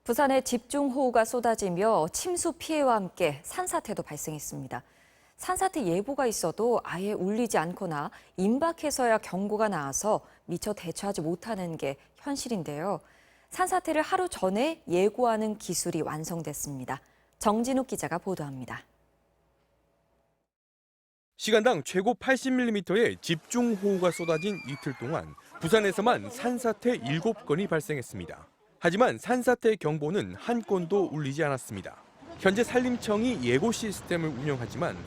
부산에 집중호우가 쏟아지며 침수 피해와 함께 산사태도 발생했습니다. 산사태 예보가 있어도 아예 울리지 않거나 임박해서야 경고가 나와서 미처 대처하지 못하는 게 현실인데요. 산사태를 하루 전에 예고하는 기술이 완성됐습니다. 정진욱 기자가 보도합니다. 시간당 최고 80mm의 집중호우가 쏟아진 이틀 동안 부산에서만 산사태 7건이 발생했습니다. 하지만 산사태 경보는 한 건도 울리지 않았습니다. 현재 산림청이 예고 시스템을 운영하지만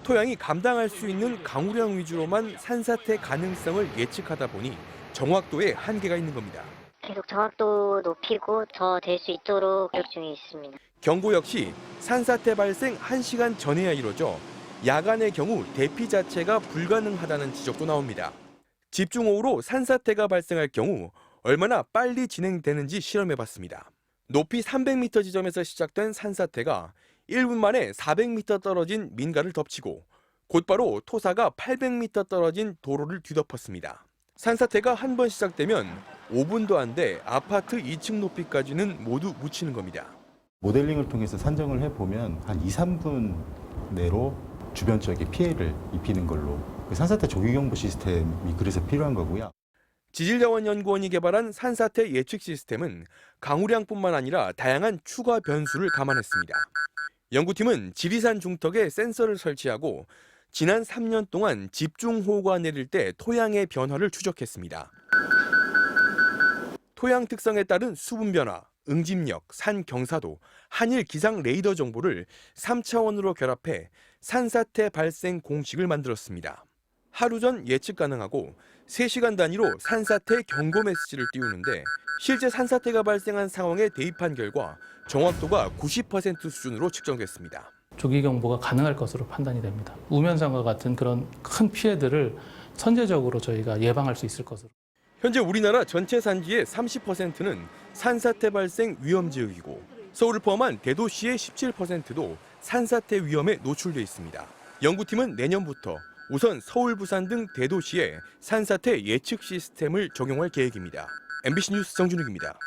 토양이 감당할 수 있는 강우량 위주로만 산사태 가능성을 예측하다 보니 정확도에 한계가 있는 겁니다. 계속 정확도 높이고 더 될 수 있도록 노력 중에 있습니다. 경보 역시 산사태 발생 1시간 전에야 이뤄져 야간의 경우 대피 자체가 불가능하다는 지적도 나옵니다. 집중호우로 산사태가 발생할 경우 얼마나 빨리 진행되는지 실험해봤습니다. 높이 300m 지점에서 시작된 산사태가 1분 만에 400m 떨어진 민가를 덮치고 곧바로 토사가 800m 떨어진 도로를 뒤덮었습니다. 산사태가 한 번 시작되면 5분도 안 돼 아파트 2층 높이까지는 모두 묻히는 겁니다. 모델링을 통해서 산정을 해보면 한 2, 3분 내로 주변 지역에 피해를 입히는 걸로 산사태 조기경보 시스템이 그래서 필요한 거고요. 지질자원연구원이 개발한 산사태 예측 시스템은 강우량뿐만 아니라 다양한 추가 변수를 감안했습니다. 연구팀은 지리산 중턱에 센서를 설치하고 지난 3년 동안 집중호우가 내릴 때 토양의 변화를 추적했습니다. 토양 특성에 따른 수분 변화, 응집력, 산 경사도, 한일 기상 레이더 정보를 3차원으로 결합해 산사태 발생 공식을 만들었습니다. 하루 전 예측 가능하고 3시간 단위로 산사태 경고 메시지를 띄우는데 실제 산사태가 발생한 상황에 대입한 결과 정확도가 90% 수준으로 측정됐습니다. 조기 경보가 가능할 것으로 판단이 됩니다. 우면산과 같은 그런 큰 피해들을 선제적으로 저희가 예방할 수 있을 것으로. 현재 우리나라 전체 산지의 30%는 산사태 발생 위험 지역이고 서울을 포함한 대도시의 17%도 산사태 위험에 노출돼 있습니다. 연구팀은 내년부터 우선 서울, 부산 등 대도시에 산사태 예측 시스템을 적용할 계획입니다. MBC 뉴스 정준욱입니다.